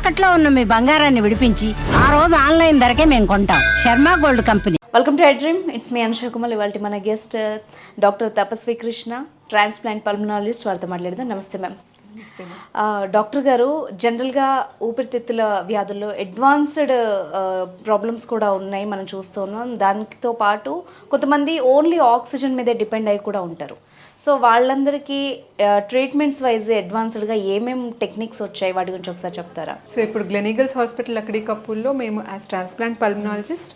తాకట్లో ఉన్న మీ బంగారాన్ని విడిపించి ఆ రోజు ఆన్లైన్ ధరకే మేము కొంటాం. Sharma gold company. Welcome to I dream. It's me Anusha Kumar. ఇవాళ మన గెస్ట్ డాక్టర్ తపస్వి కృష్ణ, ట్రాన్స్ప్లాంట్ పల్మనాలజిస్ట్. వారితో మాట్లాడదాం. నమస్తే మ్యామ్. డాక్టర్ గారు, జనరల్గా ఊపిరితిత్తుల వ్యాధుల్లో అడ్వాన్స్డ్ ప్రాబ్లమ్స్ కూడా ఉన్నాయి, మనం చూస్తూ ఉన్నాం. దానితో పాటు కొంతమంది ఓన్లీ ఆక్సిజన్ మీదే డిపెండ్ అయ్యి కూడా ఉంటారు. సో వాళ్ళందరికీ ట్రీట్మెంట్స్ వైజ్ అడ్వాన్స్డ్గా ఏమేమి టెక్నిక్స్ వచ్చాయి, వాటి గురించి ఒకసారి చెప్తారా? సో ఇప్పుడు గ్లెనిగల్స్ హాస్పిటల్ అక్కడికప్పుల్లో మేము as transplant pulmonologist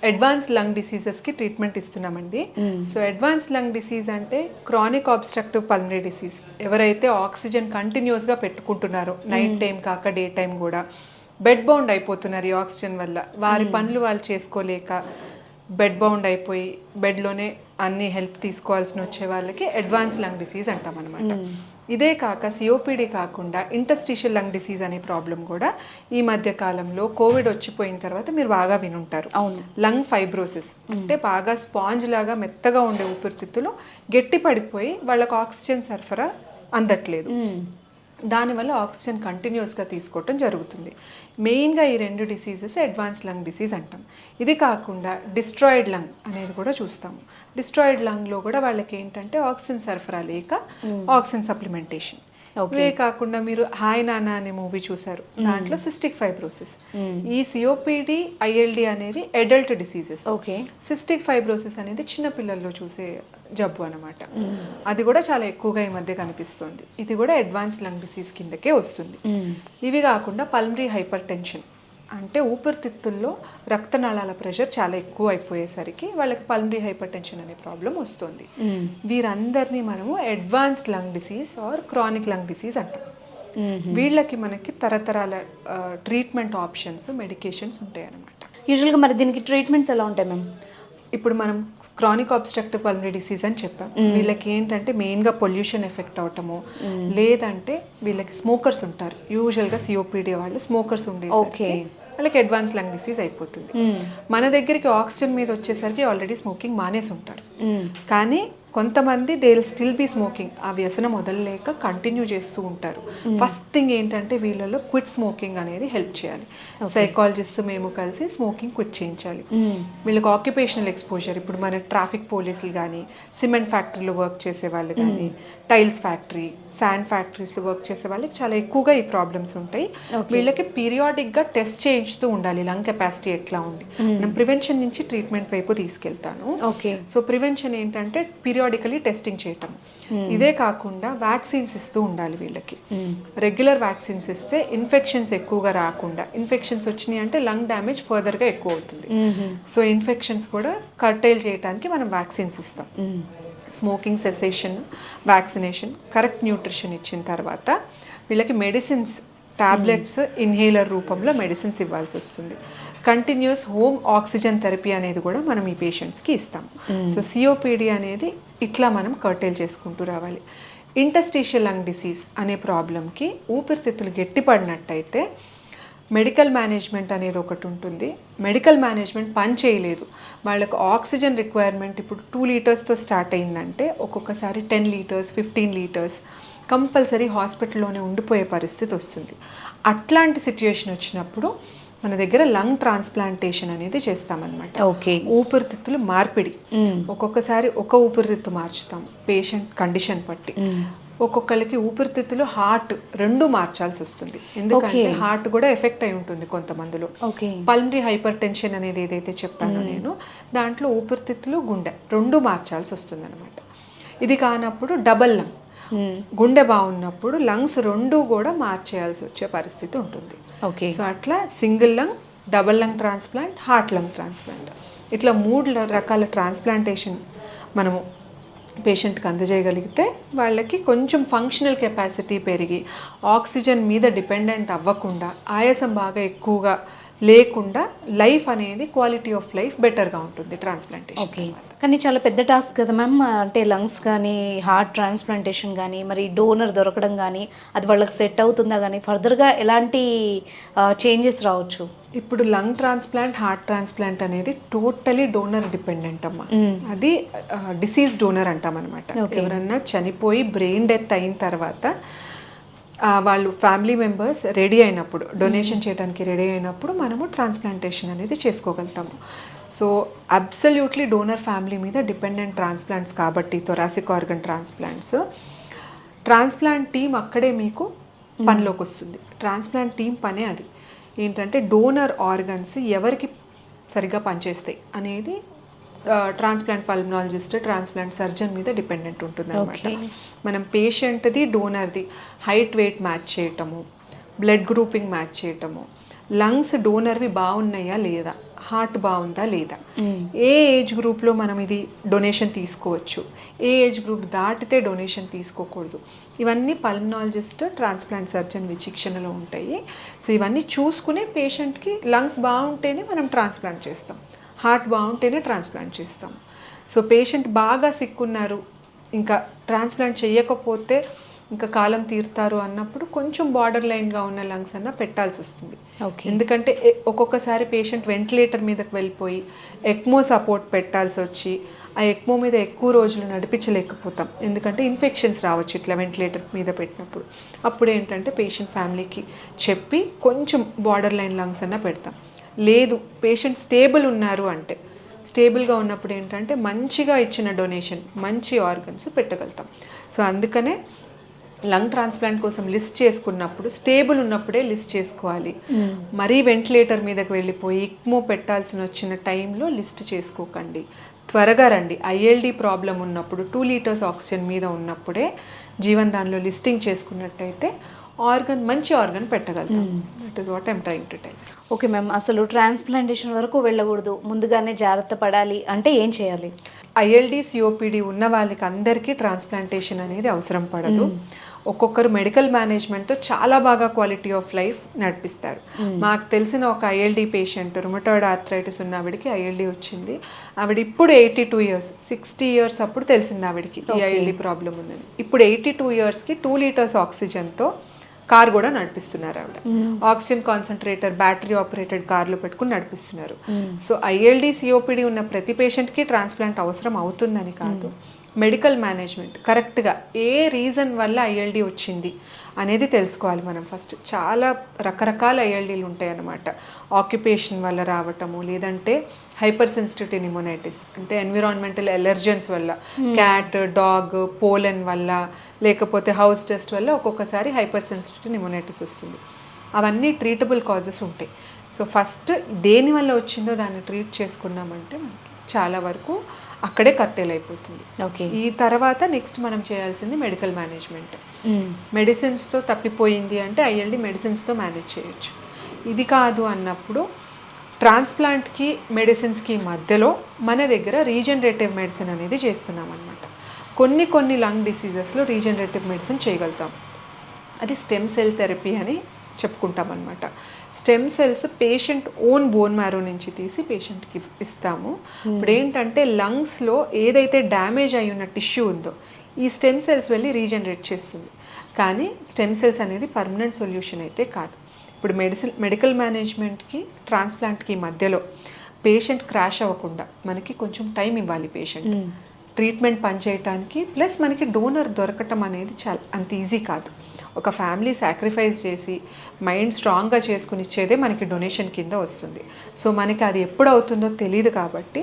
advance lung డిసీజెస్కి ట్రీట్మెంట్ ఇస్తున్నామండి. సో అడ్వాన్స్ లంగ్ డిసీజ్ అంటే క్రానిక్ ఆబ్స్ట్రక్టివ్ పల్మనరీ డిసీజ్. ఎవరైతే ఆక్సిజన్ కంటిన్యూస్గా పెట్టుకుంటున్నారో, నైట్ టైం కాక డే టైం కూడా బెడ్ బౌండ్ అయిపోతున్నారు ఈ ఆక్సిజన్ వల్ల. వారి పనులు వాళ్ళు చేసుకోలేక బెడ్ బౌండ్ అయిపోయి బెడ్లోనే అన్ని హెల్ప్ తీసుకోవాల్సిన వచ్చే వాళ్ళకి అడ్వాన్స్ లంగ్ డిసీజ్ అంటాం అనమాట. ఇదే కాక సిఓపిడి కాకుండా ఇంటర్స్టిషియల్ లంగ్ డిసీజ్ అనే ప్రాబ్లం కూడా ఈ మధ్య కాలంలో కోవిడ్ వచ్చిపోయిన తర్వాత మీరు బాగా వినుంటారు. అవును. లంగ్ ఫైబ్రోసిస్ అంటే బాగా స్పాంజ్ లాగా మెత్తగా ఉండే ఊపిరితిత్తులు గట్టి పడిపోయి వాళ్ళకు ఆక్సిజన్ సరఫరా అందట్లేదు. దానివల్ల ఆక్సిజన్ కంటిన్యూస్గా తీసుకోవటం జరుగుతుంది. మెయిన్గా ఈ రెండు డిసీజెస్ అడ్వాన్స్ లంగ్ డిసీజ్ అంటాం. ఇది కాకుండా డిస్ట్రాయిడ్ లంగ్ అనేది కూడా చూస్తాము. డిస్ట్రాయిడ్ లంగ్లో కూడా వాళ్ళకి ఏంటంటే ఆక్సిజన్ సరఫరా లేక ఆక్సిజన్ సప్లిమెంటేషన్. ఇవే కాకుండా మీరు హాయ్ నాన్న అనే మూవీ చూసారు, దాంట్లో సిస్టిక్ ఫైబ్రోసిస్. ఈ సిఓపిడి, ఐఎల్డి అనేవి adult diseases. Okay. Cystic fibrosis అనేది చిన్న పిల్లల్లో చూసే జబ్బు అనమాట. అది కూడా చాలా ఎక్కువగా ఈ మధ్య కనిపిస్తుంది. ఇది కూడా అడ్వాన్స్ లంగ్ డిసీజ్ కిందకే వస్తుంది. ఇవి కాకుండా పల్మనరీ హైపర్ టెన్షన్ అంటే ఊపిరితిత్తుల్లో రక్తనాళాల ప్రెషర్ చాలా ఎక్కువ అయిపోయేసరికి వాళ్ళకి పల్మనరీ హైపర్ టెన్షన్ అనే ప్రాబ్లం వస్తుంది. వీరందరినీ మనము advanced lung disease are chronic lung disease అంటాం. వీళ్ళకి మనకి తరతరాల ట్రీట్మెంట్ ఆప్షన్స్, మెడికేషన్స్ ఉంటాయి అన్నమాట. యూజువల్గా మరి దీనికి ట్రీట్మెంట్స్ ఎలా ఉంటాయి మ్యామ్? ఇప్పుడు మనం క్రానిక్ ఆబ్స్ట్రక్టివ్ పల్మనరీ డిసీజ్ అని చెప్పాం. వీళ్ళకి ఏంటంటే మెయిన్గా పొల్యూషన్ ఎఫెక్ట్ అవటము, లేదంటే వీళ్ళకి స్మోకర్స్ ఉంటారు. యూజువల్గా సిఓపిడి వాళ్ళు స్మోకర్స్ ఉండేసరికి వాళ్ళకి అడ్వాన్స్ లంగ్ డిసీజ్ అయిపోతుంది. మన దగ్గరికి ఆక్సిజన్ మీద వచ్చేసరికి ఆల్రెడీ స్మోకింగ్ మానేసి ఉంటారు. కానీ కొంతమంది they will still be smoking. ఆ వ్యసనం వదలలేక కంటిన్యూ చేస్తూ ఉంటారు. ఫస్ట్ థింగ్ ఏంటంటే వీళ్ళలో క్విట్ స్మోకింగ్ అనేది హెల్ప్ చేయాలి. సైకాలజిస్ట్ మేము కలిసి స్మోకింగ్ క్విట్ చేయించాలి. వీళ్ళకి ఆక్యుపేషనల్ ఎక్స్పోజర్, ఇప్పుడు మన ట్రాఫిక్ పోలీసులు కానీ, సిమెంట్ ఫ్యాక్టరీలో వర్క్ చేసే వాళ్ళు కానీ, టైల్స్ ఫ్యాక్టరీ, శాండ్ ఫ్యాక్టరీస్లో వర్క్ చేసే వాళ్ళకి చాలా ఎక్కువగా ఈ ప్రాబ్లమ్స్ ఉంటాయి. వీళ్ళకి పీరియాడిక్గా టెస్ట్ చేయించుతూ ఉండాలి లంగ్ కెపాసిటీ ఎట్లా ఉంది. మనం ప్రివెన్షన్ నుంచి ట్రీట్మెంట్ వైపు తీసుకెళ్తాను. సో ప్రివెన్షన్ ఏంటంటే పీరియాడికలీ టెస్టింగ్ చేయటం. ఇదే కాకుండా వ్యాక్సిన్స్ ఇస్తూ ఉండాలి వీళ్ళకి. రెగ్యులర్ వ్యాక్సిన్స్ ఇస్తే ఇన్ఫెక్షన్స్ ఎక్కువగా రాకుండా, ఇన్ఫెక్షన్స్ వచ్చినాయి అంటే లంగ్ డ్యామేజ్ ఫర్దర్గా ఎక్కువ అవుతుంది. సో ఇన్ఫెక్షన్స్ కూడా కర్టైల్ చేయడానికి మనం వ్యాక్సిన్స్ ఇస్తాం. Smoking cessation, vaccination, correct nutrition ఇచ్చిన తర్వాత వీళ్ళకి మెడిసిన్స్, టాబ్లెట్స్, ఇన్హేలర్ రూపంలో మెడిసిన్స్ ఇవ్వాల్సి వస్తుంది. కంటిన్యూస్ హోమ్ ఆక్సిజన్ థెరపీ అనేది కూడా మనం ఈ పేషెంట్స్కి ఇస్తాం. సో సిఓపిడి అనేది ఇట్లా మనం కర్టైల్ చేసుకుంటూ రావాలి. ఇంటర్స్టిషియల్ లంగ్ డిసీజ్ అనే ప్రాబ్లంకి ఊపిరితిత్తులు గట్టిపడినట్టయితే మెడికల్ మేనేజ్మెంట్ అనేది ఒకటి ఉంటుంది. మెడికల్ మేనేజ్మెంట్ పని చేయలేదు, వాళ్ళకు ఆక్సిజన్ రిక్వైర్మెంట్ ఇప్పుడు 2 లీటర్స్తో స్టార్ట్ అయిందంటే ఒక్కొక్కసారి 10 లీటర్స్, 15 లీటర్స్ కంపల్సరీ హాస్పిటల్లోనే ఉండిపోయే పరిస్థితి వస్తుంది. అట్లాంటి సిచ్యుయేషన్ వచ్చినప్పుడు మన దగ్గర లంగ్ ట్రాన్స్ప్లాంటేషన్ అనేది చేస్తామన్నమాట. ఓకే. ఊపిరితిత్తులు మార్పిడి, ఒక్కొక్కసారి ఒక ఊపిరితిత్తు మార్చుతాం పేషెంట్ కండిషన్ బట్టి. ఒక్కొక్కరికి ఊపిరితిత్తులు, హార్ట్ రెండు మార్చాల్సి వస్తుంది. ఎందుకంటే హార్ట్ కూడా ఎఫెక్ట్ అయి ఉంటుంది కొంతమందిలో. పల్మనరీ హైపర్ టెన్షన్ అనేది ఏదైతే చెప్పానో నేను, దాంట్లో ఊపిరితిత్తులు, గుండె రెండు మార్చాల్సి వస్తుంది అనమాట. ఇది కానప్పుడు డబల్ లంగ్, గుండె బాగున్నప్పుడు లంగ్స్ రెండు కూడా మార్చేయాల్సి వచ్చే పరిస్థితి ఉంటుంది. సో అట్లా single lung, double lung transplant, heart lung transplant, ఇట్లా 3 రకాల ట్రాన్స్ప్లాంటేషన్ మనము పేషెంట్కి అందజేయగలిగితే వాళ్ళకి కొంచెం ఫంక్షనల్ కెపాసిటీ పెరిగి ఆక్సిజన్ మీద డిపెండెంట్ అవ్వకుండా, ఆయాసం బాగా ఎక్కువగా లేకుండా లైఫ్ అనేది, క్వాలిటీ ఆఫ్ లైఫ్ బెటర్గా ఉంటుంది ట్రాన్స్ప్లాంటేషన్. ఓకే. కానీ చాలా పెద్ద టాస్క్ కదా మ్యామ్. అంటే లంగ్స్ కానీ, హార్ట్ ట్రాన్స్ప్లాంటేషన్ కానీ, మరి డోనర్ దొరకడం కానీ, అది వాళ్ళకి సెట్ అవుతుందా కానీ, ఫర్దర్గా ఎలాంటి చేంజెస్ రావచ్చు? ఇప్పుడు లంగ్ ట్రాన్స్ప్లాంట్, హార్ట్ ట్రాన్స్ప్లాంట్ అనేది టోటలీ డోనర్ డిపెండెంట్ అమ్మా. అది డిసీజ్ డోనర్ అంటాం అనమాట. ఎవరన్నా చనిపోయి బ్రెయిన్ డెత్ అయిన తర్వాత వాళ్ళు ఫ్యామిలీ మెంబర్స్ రెడీ అయినప్పుడు, డొనేషన్ చేయడానికి రెడీ అయినప్పుడు మనము ట్రాన్స్ప్లాంటేషన్ అనేది చేసుకోగలుగుతాము. సో అబ్సల్యూట్లీ డోనర్ ఫ్యామిలీ మీద డిపెండెంట్ ట్రాన్స్ప్లాంట్స్ కాబట్టి థొరాసిక్ ఆర్గన్ ట్రాన్స్ప్లాంట్ టీమ్ అక్కడే మీకు పనిలోకి వస్తుంది. ట్రాన్స్ప్లాంట్ టీం పనే అది ఏంటంటే డోనర్ ఆర్గన్స్ ఎవరికి సరిగ్గా పనిచేస్తాయి అనేది ట్రాన్స్ప్లాంట్ పల్మనాలజిస్ట్, ట్రాన్స్ప్లాంట్ సర్జన్ మీద డిపెండెంట్ ఉంటుంది అనమాట. మనం పేషెంట్ది డోనర్ది హైట్ వెయిట్ మ్యాచ్ చేయటము, బ్లడ్ గ్రూపింగ్ మ్యాచ్ చేయటము, లంగ్స్ డోనర్వి బాగున్నాయా లేదా, హార్ట్ బాగుందా లేదా, ఏ ఏజ్ గ్రూప్లో మనం ఇది డొనేషన్ తీసుకోవచ్చు, ఏ ఏజ్ గ్రూప్ దాటితే డొనేషన్ తీసుకోకూడదు, ఇవన్నీ పల్మనాలజిస్ట్, ట్రాన్స్ప్లాంట్ సర్జన్ విచక్షణలో ఉంటాయి. సో ఇవన్నీ చూసుకునే పేషెంట్కి లంగ్స్ బాగుంటేనే మనం ట్రాన్స్ప్లాంట్ చేస్తాం, హార్ట్ బాగుంటేనే ట్రాన్స్ప్లాంట్ చేస్తాం. సో పేషెంట్ బాగా సిక్కున్నారు, ఇంకా ట్రాన్స్ప్లాంట్ చేయకపోతే ఇంకా కాలం తీరుతారు అన్నప్పుడు కొంచెం బార్డర్ లైన్గా ఉన్న లంగ్స్ అన్న పెట్టాల్సి వస్తుంది. ఎందుకంటే ఒక్కొక్కసారి పేషెంట్ వెంటిలేటర్ మీదకి వెళ్ళిపోయి ఎక్మో సపోర్ట్ పెట్టాల్సి వచ్చి ఆ ఎక్మో మీద ఎక్కువ రోజులు నడిపించలేకపోతాం, ఎందుకంటే ఇన్ఫెక్షన్స్ రావచ్చు ఇట్లా వెంటిలేటర్ మీద పెట్టినప్పుడు. అప్పుడు ఏంటంటే పేషెంట్ ఫ్యామిలీకి చెప్పి కొంచెం బార్డర్ లైన్ లంగ్స్ అన్న పెడతాం. లేదు పేషెంట్ స్టేబుల్ ఉన్నారు అంటే, స్టేబుల్గా ఉన్నప్పుడు ఏంటంటే మంచిగా ఇచ్చిన డొనేషన్, మంచి ఆర్గన్స్ పెట్టగలుగుతాం. సో అందుకనే లంగ్ ట్రాన్స్ప్లాంట్ కోసం లిస్ట్ చేసుకున్నప్పుడు స్టేబుల్ ఉన్నప్పుడే లిస్ట్ చేసుకోవాలి. మరీ వెంటిలేటర్ మీదకి వెళ్ళిపోయి ఇక్మో పెట్టాల్సిన వచ్చిన టైంలో లిస్ట్ చేసుకోకండి. త్వరగా రండి. ఐఎల్డి ప్రాబ్లం ఉన్నప్పుడు 2 లీటర్స్ ఆక్సిజన్ మీద ఉన్నప్పుడే జీవన్ దానిలో లిస్టింగ్ చేసుకున్నట్టయితే మంచి ఆర్గన్ పెట్టగలుగుతాం. That is what I'm trying to tell. Okay ma'am, అసలు ట్రాన్స్ప్లాంటేషన్ వరకు వెళ్ళకూడదు, ముందుగానే జాగ్రత్త పడాలి అంటే ఏం చేయాలి? ఐఎల్డి సిఓపిడి ఉన్న వాళ్ళకి అందరికీ ట్రాన్స్ప్లాంటేషన్ అనేది అవసరం పడదు. ఒక్కొక్కరు మెడికల్ మేనేజ్మెంట్తో చాలా బాగా క్వాలిటీ ఆఫ్ లైఫ్ నడిపిస్తారు. మాకు తెలిసిన ఒక ఐఎల్డి పేషెంట్, రుమటాయిడ్ ఆర్థరైటిస్ ఉన్న ఆవిడకి ఐఎల్డి వచ్చింది. ఆవిడ ఇప్పుడు 82 ఇయర్స్, 60 ఇయర్స్ అప్పుడు తెలిసింది ఆవిడకి ఈ ఐఎల్డి ప్రాబ్లం ఉందని. ఇప్పుడు 82 ఇయర్స్కి 2 లీటర్స్ ఆక్సిజన్తో కార్ కూడా నడిపిస్తున్నారు ఆవిడ. ఆక్సిజన్ కాన్సన్ట్రేటర్, బ్యాటరీ ఆపరేటెడ్ కార్లు పెట్టుకుని నడిపిస్తున్నారు. సో ఐఎల్డి సిఓపిడి ఉన్న ప్రతి పేషెంట్కి ట్రాన్స్ప్లాంట్ అవసరం అవుతుందని కాదు, మెడికల్ మేనేజ్మెంట్ కరెక్ట్గా ఏ రీజన్ వల్ల ఐఎల్డి వచ్చింది అనేది తెలుసుకోవాలి మనం ఫస్ట్. చాలా రకరకాల ఐఎల్డీలు ఉంటాయి అన్నమాట. ఆక్యుపేషన్ వల్ల రావటము, లేదంటే హైపర్ సెన్సిటివిటీ నిమోనైటిస్ అంటే ఎన్విరాన్మెంటల్ ఎలర్జెన్స్ వల్ల, క్యాట్, డాగ్, పోలెన్ వల్ల, లేకపోతే హౌస్ డస్ట్ వల్ల ఒక్కొక్కసారి హైపర్ సెన్సిటివిటీ నిమోనైటిస్ వస్తుంది. అవన్నీ ట్రీటబుల్ కాజెస్ ఉంటాయి. సో ఫస్ట్ దేని వల్ల వచ్చిందో దాన్ని ట్రీట్ చేసుకున్నామంటే చాలా వరకు అక్కడే కట్టెల్ అయిపోతుంది. ఓకే, ఈ తర్వాత నెక్స్ట్ మనం చేయాల్సింది మెడికల్ మేనేజ్మెంట్. మెడిసిన్స్తో తప్పిపోయింది అంటే ఐఎల్డి మెడిసిన్స్తో మేనేజ్ చేయొచ్చు. ఇది కాదు అన్నప్పుడు ట్రాన్స్ప్లాంట్కి మెడిసిన్స్కి మధ్యలో మన దగ్గర రీజనరేటివ్ మెడిసిన్ అనేది చేస్తున్నాం అన్నమాట. కొన్ని లంగ్ డిసీజెస్లో రీజనరేటివ్ మెడిసిన్ చేయగలుగుతాం. అది స్టెమ్ సెల్ థెరపీ అని చెప్పుకుంటాం అన్నమాట. Stem cells patient own bone marrow నుంచి తీసి పేషెంట్కి ఇస్తాము. ఇప్పుడు ఏంటంటే లంగ్స్లో ఏదైతే డ్యామేజ్ అయి ఉన్న టిష్యూ ఉందో ఈ స్టెమ్ సెల్స్ వెళ్ళి రీజనరేట్ చేస్తుంది. కానీ స్టెమ్ సెల్స్ అనేది పర్మనెంట్ సొల్యూషన్ అయితే కాదు. ఇప్పుడు మెడికల్ మేనేజ్మెంట్కి ట్రాన్స్ప్లాంట్కి మధ్యలో పేషెంట్ క్రాష్ అవ్వకుండా మనకి కొంచెం టైం ఇవ్వాలి పేషెంట్ ట్రీట్మెంట్ పనిచేయటానికి. ప్లస్ మనకి డోనర్ దొరకటం అనేది చాలా అంత ఈజీ కాదు. ఒక ఫ్యామిలీ సాక్రిఫైస్ చేసి మైండ్ స్ట్రాంగ్గా చేసుకుని ఇచ్చేదే మనకి డొనేషన్ కింద వస్తుంది. సో మనకి అది ఎప్పుడు అవుతుందో తెలియదు కాబట్టి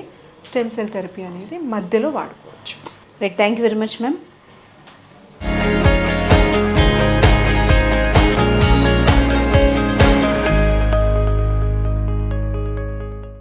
స్టెమ్ సెల్ థెరపీ అనేది మధ్యలో వాడుకోవచ్చు. Right, thank you very much ma'am.